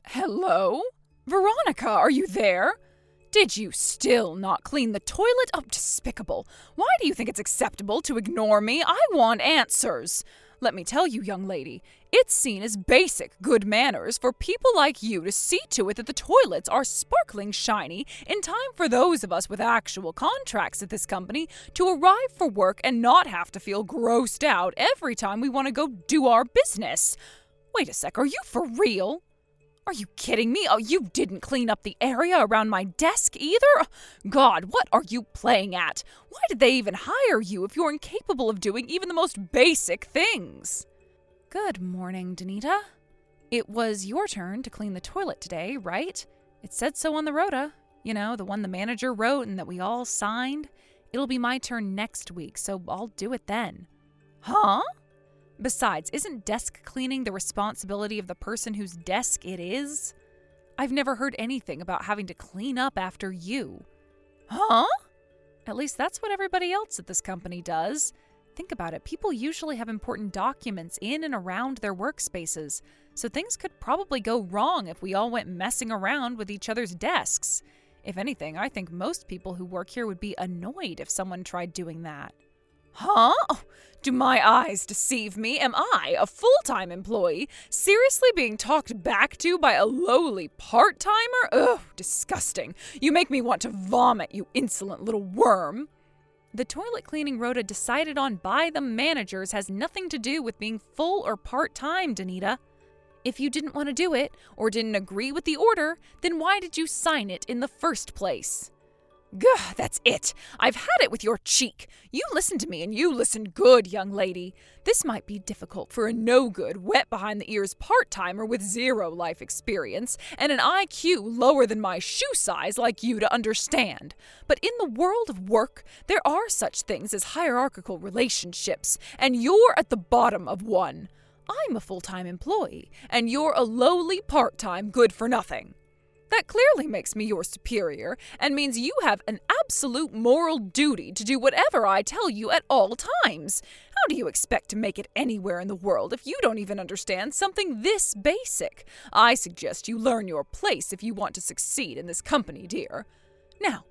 Hello? Veronica, are you there? Did you still not clean the toilet? Oh, despicable. Why do you think it's acceptable to ignore me? I want answers. Let me tell you, young lady, it's seen as basic good manners for people like you to see to it that the toilets are sparkling shiny in time for those of us with actual contracts at this company to arrive for work and not have to feel grossed out every time we want to go do our business. Wait a sec, are you for real? Are you kidding me? Oh, you didn't clean up the area around my desk either? God, what are you playing at? Why did they even hire you if you're incapable of doing even the most basic things? Good morning, Denita. It was your turn to clean the toilet today, right? It said so on the rota. You know, the one the manager wrote and that we all signed. It'll be my turn next week, so I'll do it then. Huh? Besides, isn't desk cleaning the responsibility of the person whose desk it is? I've never heard anything about having to clean up after you. Huh? At least that's what everybody else at this company does. Think about it, people usually have important documents in and around their workspaces, so things could probably go wrong if we all went messing around with each other's desks. If anything, I think most people who work here would be annoyed if someone tried doing that. Huh? Do my eyes deceive me? Am I, a full-time employee, seriously being talked back to by a lowly part-timer? Ugh, disgusting. You make me want to vomit, you insolent little worm. The toilet cleaning rota decided on by the managers has nothing to do with being full or part-time, Denita. If you didn't want to do it, or didn't agree with the order, then why did you sign it in the first place? Gah, that's it. I've had it with your cheek. You listen to me, and you listen good, young lady. This might be difficult for a no-good, wet-behind-the-ears part-timer with zero life experience and an IQ lower than my shoe size like you to understand. But in the world of work, there are such things as hierarchical relationships, and you're at the bottom of one. I'm a full-time employee, and you're a lowly part-time good-for-nothing. That clearly makes me your superior and means you have an absolute moral duty to do whatever I tell you at all times. How do you expect to make it anywhere in the world if you don't even understand something this basic? I suggest you learn your place if you want to succeed in this company, dear. Now,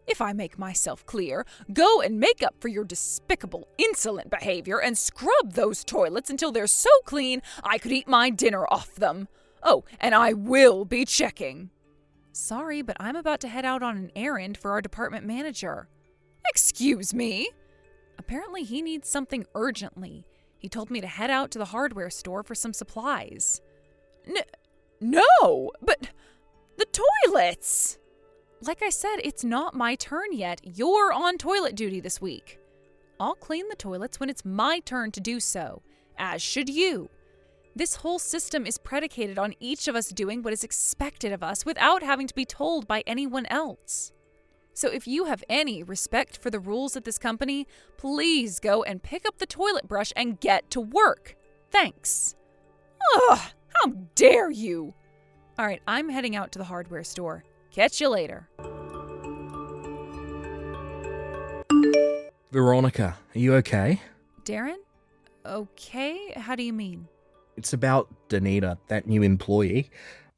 if I make myself clear, go and make up for your despicable, insolent behavior and scrub those toilets until they're so clean I could eat my dinner off them. Oh, and I will be checking. Sorry, but I'm about to head out on an errand for our department manager. Excuse me? Apparently he needs something urgently. He told me to head out to the hardware store for some supplies. No, but the toilets! Like I said, it's not my turn yet. You're on toilet duty this week. I'll clean the toilets when it's my turn to do so, as should you. This whole system is predicated on each of us doing what is expected of us without having to be told by anyone else. So if you have any respect for the rules at this company, please go and pick up the toilet brush and get to work. Thanks. Ugh, how dare you! All right, I'm heading out to the hardware store. Catch you later. Veronica, are you okay? Darren? Okay, how do you mean? It's about Denita, that new employee.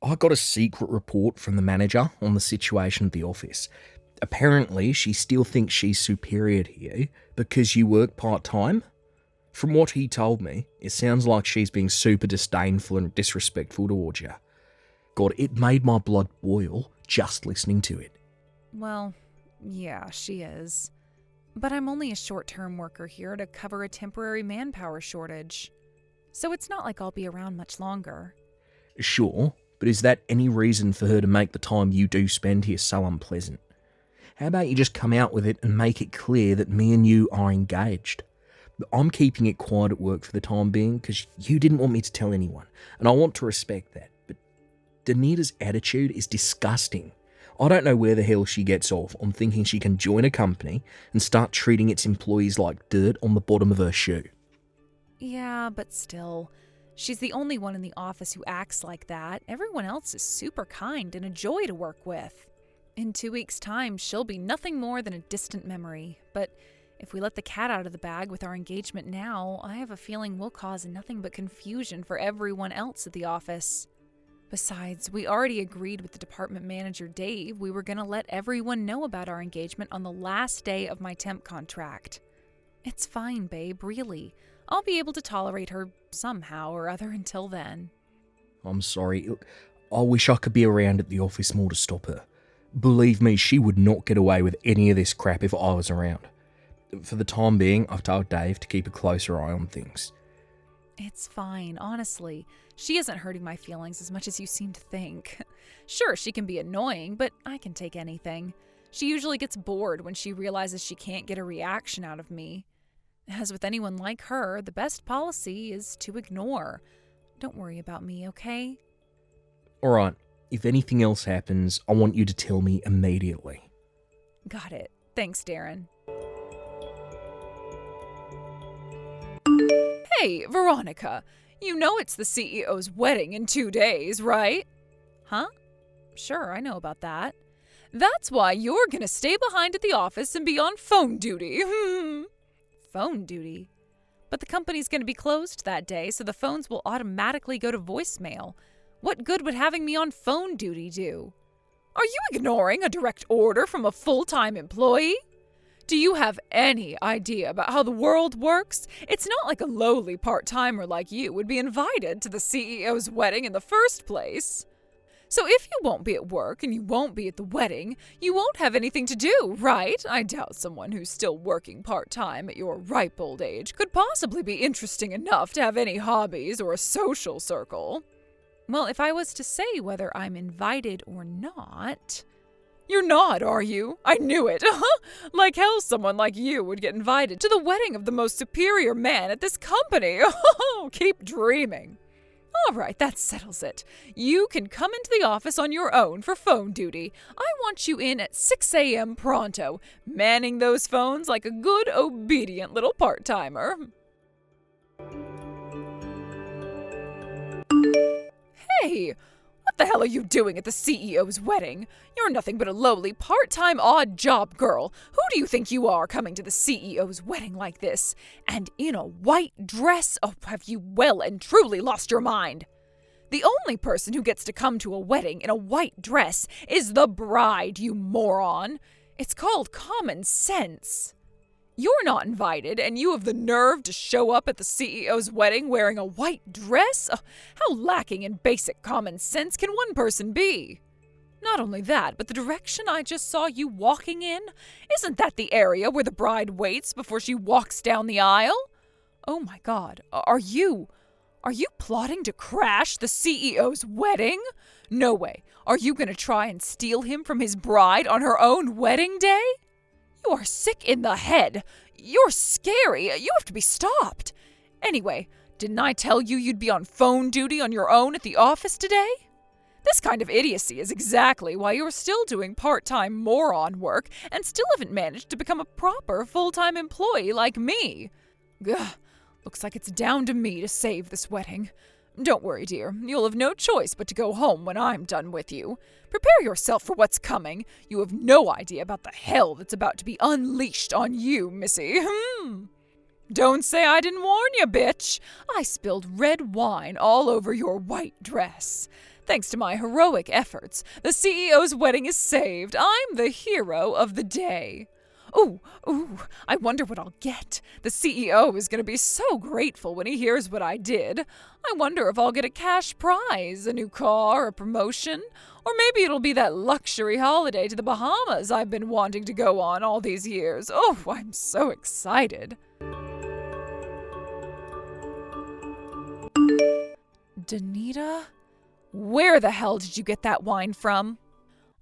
I got a secret report from the manager on the situation at the office. Apparently, she still thinks she's superior to you because you work part-time. From what he told me, it sounds like she's being super disdainful and disrespectful towards you. God, it made my blood boil just listening to it. Well, yeah, she is. But I'm only a short-term worker here to cover a temporary manpower shortage. So it's not like I'll be around much longer. Sure, but is that any reason for her to make the time you do spend here so unpleasant? How about you just come out with it and make it clear that me and you are engaged? I'm keeping it quiet at work for the time being because you didn't want me to tell anyone, and I want to respect that. But Denita's attitude is disgusting. I don't know where the hell she gets off on thinking she can join a company and start treating its employees like dirt on the bottom of her shoe. Yeah, but still, she's the only one in the office who acts like that. Everyone else is super kind and a joy to work with. In 2 weeks' time, she'll be nothing more than a distant memory. But if we let the cat out of the bag with our engagement now, I have a feeling we'll cause nothing but confusion for everyone else at the office. Besides, we already agreed with the department manager, Dave, we were going to let everyone know about our engagement on the last day of my temp contract. It's fine, babe, really. I'll be able to tolerate her somehow or other until then. I'm sorry. I wish I could be around at the office more to stop her. Believe me, she would not get away with any of this crap if I was around. For the time being, I've told Dave to keep a closer eye on things. It's fine, honestly. She isn't hurting my feelings as much as you seem to think. Sure, she can be annoying, but I can take anything. She usually gets bored when she realizes she can't get a reaction out of me. As with anyone like her, the best policy is to ignore. Don't worry about me, okay? Alright, if anything else happens, I want you to tell me immediately. Got it. Thanks, Darren. Hey, Veronica, you know it's the CEO's wedding in 2 days, right? Huh? Sure, I know about that. That's why you're gonna stay behind at the office and be on phone duty. Phone duty? But the company's gonna be closed that day, so the phones will automatically go to voicemail. What good would having me on phone duty do? Are you ignoring a direct order from a full-time employee? Do you have any idea about how the world works? It's not like a lowly part-timer like you would be invited to the CEO's wedding in the first place. So if you won't be at work and you won't be at the wedding, you won't have anything to do, right? I doubt someone who's still working part-time at your ripe old age could possibly be interesting enough to have any hobbies or a social circle. Well, if I was to say whether I'm invited or not... You're not, are you? I knew it. Like hell someone like you would get invited to the wedding of the most superior man at this company. Keep dreaming. All right, that settles it. You can come into the office on your own for phone duty. I want you in at 6 a.m. pronto, manning those phones like a good, obedient little part-timer. Hey! What the hell are you doing at the CEO's wedding? You're nothing but a lowly, part-time, odd-job girl. Who do you think you are coming to the CEO's wedding like this? And in a white dress? Oh, have you well and truly lost your mind? The only person who gets to come to a wedding in a white dress is the bride, you moron. It's called common sense. You're not invited, and you have the nerve to show up at the CEO's wedding wearing a white dress? How lacking in basic common sense can one person be? Not only that, but the direction I just saw you walking in, isn't that the area where the bride waits before she walks down the aisle? Oh my God, are you plotting to crash the CEO's wedding? No way. Are you going to try and steal him from his bride on her own wedding day? You are sick in the head. You're scary. You have to be stopped. Anyway, didn't I tell you you'd be on phone duty on your own at the office today? This kind of idiocy is exactly why you're still doing part-time moron work and still haven't managed to become a proper full-time employee like me. Ugh, looks like it's down to me to save this wedding. Don't worry, dear. You'll have no choice but to go home when I'm done with you. Prepare yourself for what's coming. You have no idea about the hell that's about to be unleashed on you, missy. Don't say I didn't warn you, bitch. I spilled red wine all over your white dress. Thanks to my heroic efforts, the CEO's wedding is saved. I'm the hero of the day. Ooh, I wonder what I'll get. The CEO is going to be so grateful when he hears what I did. I wonder if I'll get a cash prize, a new car, a promotion, or maybe it'll be that luxury holiday to the Bahamas I've been wanting to go on all these years. Oh, I'm so excited. Denita? Where the hell did you get that wine from?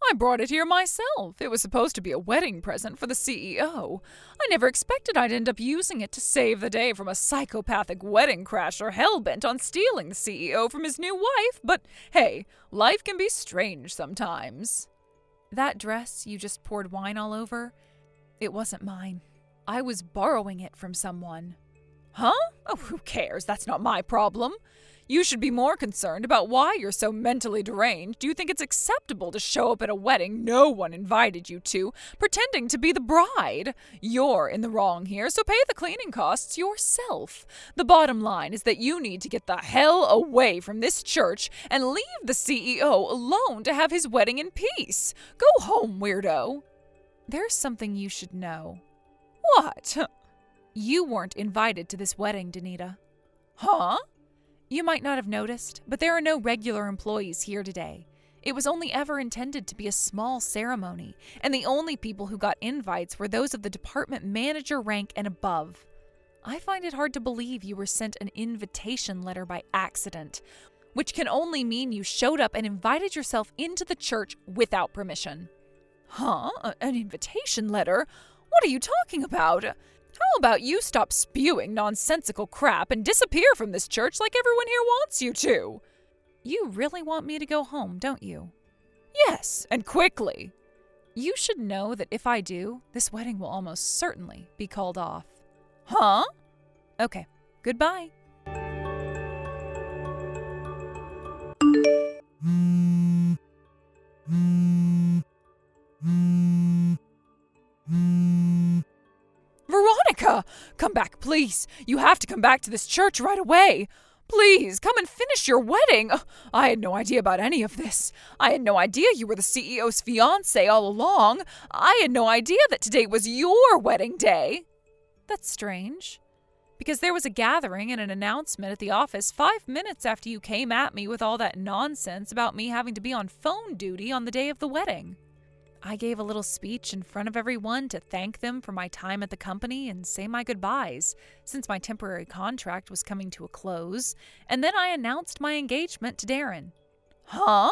I brought it here myself. It was supposed to be a wedding present for the CEO. I never expected I'd end up using it to save the day from a psychopathic wedding crasher hell-bent on stealing the CEO from his new wife, but hey, life can be strange sometimes. That dress you just poured wine all over, it wasn't mine. I was borrowing it from someone. Huh? Oh, who cares? That's not my problem. You should be more concerned about why you're so mentally deranged. Do you think it's acceptable to show up at a wedding no one invited you to, pretending to be the bride? You're in the wrong here, so pay the cleaning costs yourself. The bottom line is that you need to get the hell away from this church and leave the CEO alone to have his wedding in peace. Go home, weirdo. There's something you should know. What? You weren't invited to this wedding, Denita. Huh? You might not have noticed, but there are no regular employees here today. It was only ever intended to be a small ceremony, and the only people who got invites were those of the department manager rank and above. I find it hard to believe you were sent an invitation letter by accident, which can only mean you showed up and invited yourself into the church without permission. Huh? An invitation letter? What are you talking about? How about you stop spewing nonsensical crap and disappear from this church like everyone here wants you to? You really want me to go home, don't you? Yes, and quickly. You should know that if I do, this wedding will almost certainly be called off. Huh? Okay, goodbye. Veronica! Come back, please. You have to come back to this church right away. Please, come and finish your wedding. I had no idea about any of this. I had no idea you were the CEO's fiancé all along. I had no idea that today was your wedding day. That's strange. Because there was a gathering and an announcement at the office 5 minutes after you came at me with all that nonsense about me having to be on phone duty on the day of the wedding. I gave a little speech in front of everyone to thank them for my time at the company and say my goodbyes, since my temporary contract was coming to a close, and then I announced my engagement to Darren. Huh?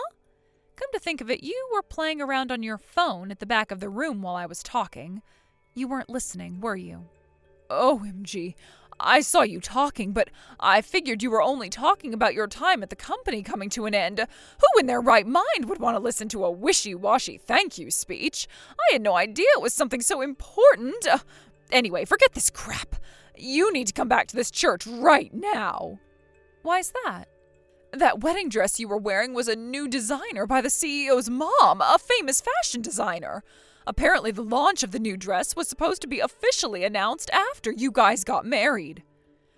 Come to think of it, you were playing around on your phone at the back of the room while I was talking. You weren't listening, were you? OMG. I saw you talking, but I figured you were only talking about your time at the company coming to an end. Who in their right mind would want to listen to a wishy-washy thank you speech? I had no idea it was something so important. Anyway, forget this crap. You need to come back to this church right now. Why's that? That wedding dress you were wearing was a new designer by the CEO's mom, a famous fashion designer. Apparently, the launch of the new dress was supposed to be officially announced after you guys got married.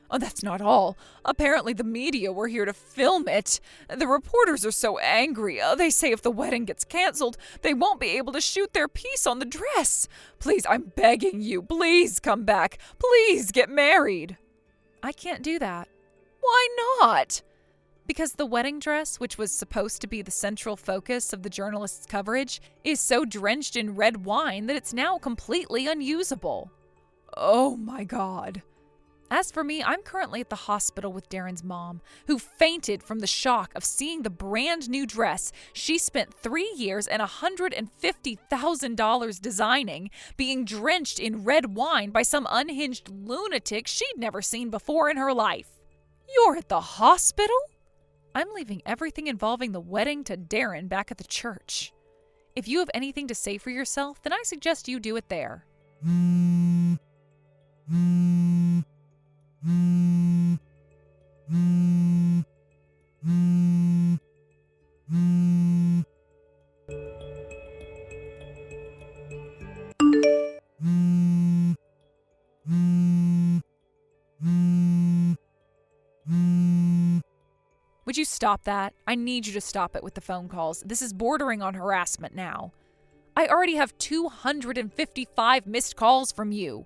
Oh, that's not all. Apparently, the media were here to film it. The reporters are so angry. They say if the wedding gets canceled, they won't be able to shoot their piece on the dress. Please, I'm begging you, please come back. Please get married. I can't do that. Why not? Because the wedding dress, which was supposed to be the central focus of the journalists' coverage, is so drenched in red wine that it's now completely unusable. Oh my God. As for me, I'm currently at the hospital with Darren's mom, who fainted from the shock of seeing the brand new dress she spent 3 years and $150,000 designing being drenched in red wine by some unhinged lunatic she'd never seen before in her life. You're at the hospital? I'm leaving everything involving the wedding to Darren back at the church. If you have anything to say for yourself, then I suggest you do it there. Would you stop that? I need you to stop it with the phone calls. This is bordering on harassment now. I already have 255 missed calls from you.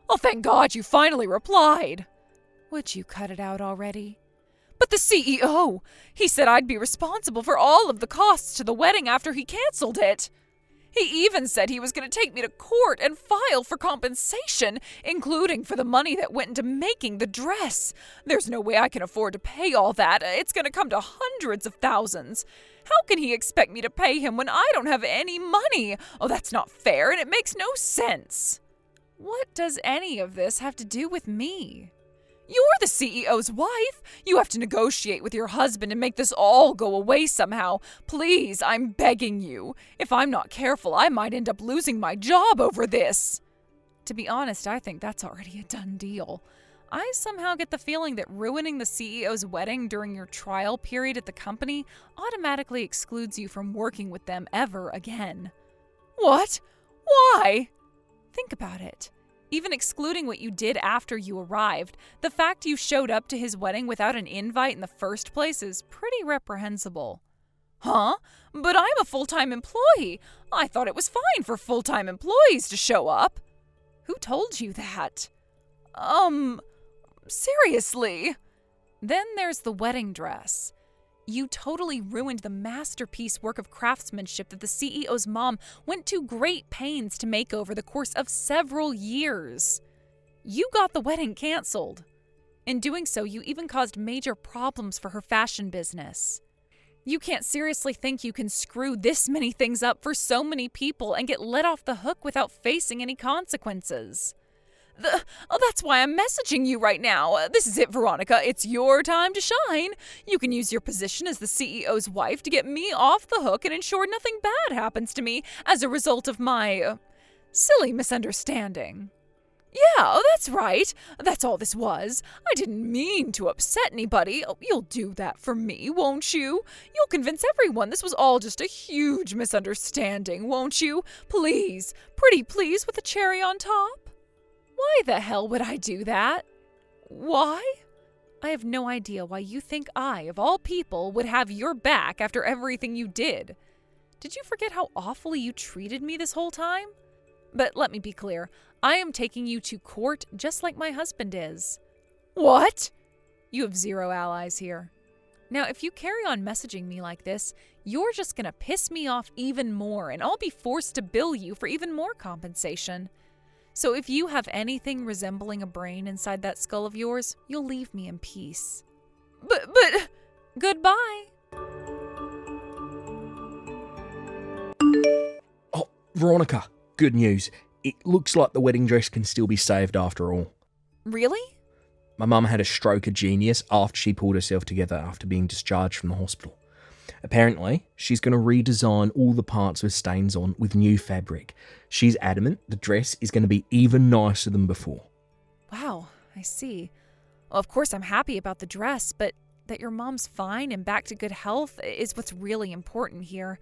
Oh, thank God you finally replied. Would you cut it out already? But the CEO! He said I'd be responsible for all of the costs to the wedding after he canceled it. He even said he was going to take me to court and file for compensation, including for the money that went into making the dress. There's no way I can afford to pay all that. It's going to come to hundreds of thousands. How can he expect me to pay him when I don't have any money? Oh, that's not fair, and it makes no sense. What does any of this have to do with me? You're the CEO's wife. You have to negotiate with your husband and make this all go away somehow. Please, I'm begging you. If I'm not careful, I might end up losing my job over this. To be honest, I think that's already a done deal. I somehow get the feeling that ruining the CEO's wedding during your trial period at the company automatically excludes you from working with them ever again. What? Why? Think about it. Even excluding what you did after you arrived, the fact you showed up to his wedding without an invite in the first place is pretty reprehensible. Huh? But I'm a full-time employee. I thought it was fine for full-time employees to show up. Who told you that? Seriously? Then there's the wedding dress. You totally ruined the masterpiece work of craftsmanship that the CEO's mom went to great pains to make over the course of several years. You got the wedding canceled. In doing so, you even caused major problems for her fashion business. You can't seriously think you can screw this many things up for so many people and get let off the hook without facing any consequences. That's why I'm messaging you right now. This is it, Veronica. It's your time to shine. You can use your position as the CEO's wife to get me off the hook and ensure nothing bad happens to me as a result of my silly misunderstanding. Yeah, that's right. That's all this was. I didn't mean to upset anybody. You'll do that for me, won't you? You'll convince everyone this was all just a huge misunderstanding, won't you? Please, pretty please with a cherry on top. Why the hell would I do that? Why? I have no idea why you think I, of all people, would have your back after everything you did. Did you forget how awfully you treated me this whole time? But let me be clear. I am taking you to court just like my husband is. What? You have zero allies here. Now, if you carry on messaging me like this, you're just gonna piss me off even more, and I'll be forced to bill you for even more compensation. So if you have anything resembling a brain inside that skull of yours, you'll leave me in peace. But, goodbye. Oh, Veronica, good news. It looks like the wedding dress can still be saved after all. Really? My mum had a stroke of genius after she pulled herself together after being discharged from the hospital. Apparently, she's going to redesign all the parts with stains on with new fabric. She's adamant the dress is going to be even nicer than before. Wow, I see. Well, of course I'm happy about the dress, but that your mom's fine and back to good health is what's really important here.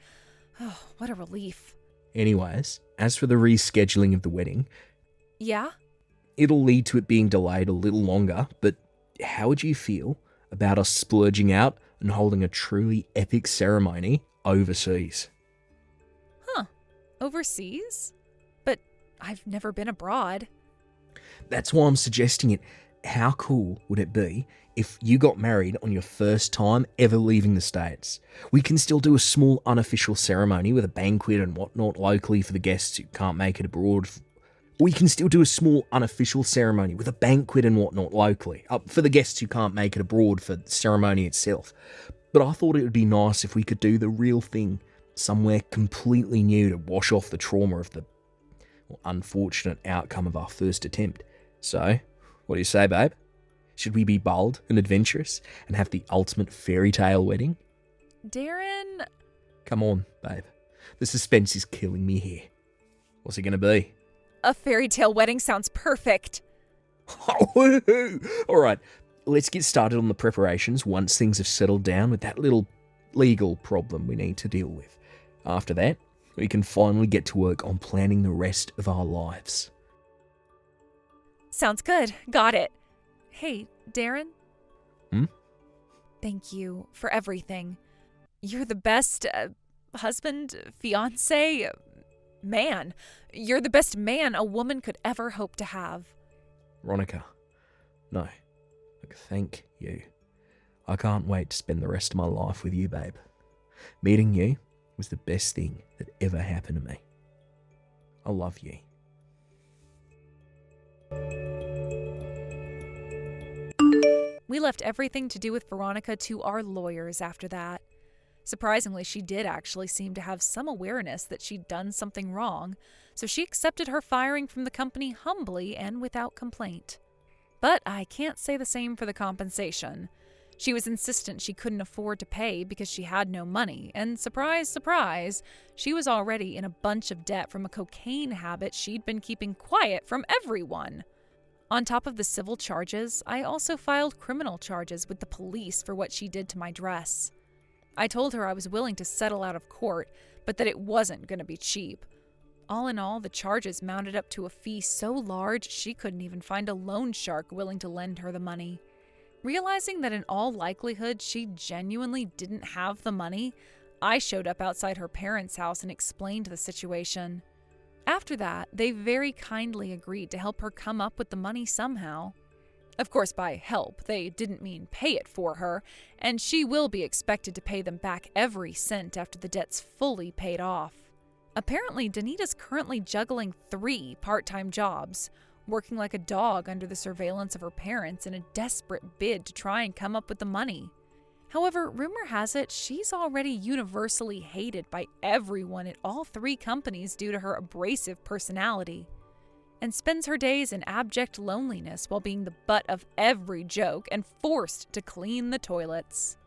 Oh, what a relief. Anyways, as for the rescheduling of the wedding... Yeah? It'll lead to it being delayed a little longer, but how would you feel about us splurging out and holding a truly epic ceremony overseas? Huh. Overseas? But I've never been abroad. That's why I'm suggesting it. How cool would it be if you got married on your first time ever leaving the States? We can still do a small unofficial ceremony with a banquet and whatnot locally for the guests who can't make it abroad. We can still do a small unofficial ceremony with a banquet and whatnot locally for the guests who can't make it abroad for the ceremony itself. But I thought it would be nice if we could do the real thing somewhere completely new to wash off the trauma of the unfortunate outcome of our first attempt. So, what do you say, babe? Should we be bold and adventurous and have the ultimate fairy tale wedding? Darren... Come on, babe. The suspense is killing me here. What's it going to be? A fairy tale wedding sounds perfect. All right, let's get started on the preparations once things have settled down with that little legal problem we need to deal with. After that, we can finally get to work on planning the rest of our lives. Sounds good. Got it. Hey, Darren? Thank you for everything. You're the best husband, fiancé, man. You're the best man a woman could ever hope to have. Veronica, no. Look, thank you. I can't wait to spend the rest of my life with you, babe. Meeting you was the best thing that ever happened to me. I love you. We left everything to do with Veronica to our lawyers after that. Surprisingly, she did actually seem to have some awareness that she'd done something wrong, so she accepted her firing from the company humbly and without complaint. But I can't say the same for the compensation. She was insistent she couldn't afford to pay because she had no money, and surprise, surprise, she was already in a bunch of debt from a cocaine habit she'd been keeping quiet from everyone. On top of the civil charges, I also filed criminal charges with the police for what she did to my dress. I told her I was willing to settle out of court, but that it wasn't going to be cheap. All in all, the charges mounted up to a fee so large she couldn't even find a loan shark willing to lend her the money. Realizing that in all likelihood she genuinely didn't have the money, I showed up outside her parents' house and explained the situation. After that, they very kindly agreed to help her come up with the money somehow. Of course, by help, they didn't mean pay it for her, and she will be expected to pay them back every cent after the debt's fully paid off. Apparently, Denita's currently juggling 3 part-time jobs, working like a dog under the surveillance of her parents in a desperate bid to try and come up with the money. However, rumor has it she's already universally hated by everyone at all 3 companies due to her abrasive personality, and spends her days in abject loneliness while being the butt of every joke and forced to clean the toilets.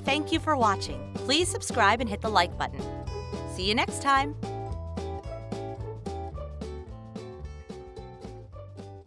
Thank you for watching. Please subscribe and hit the like button. See you next time.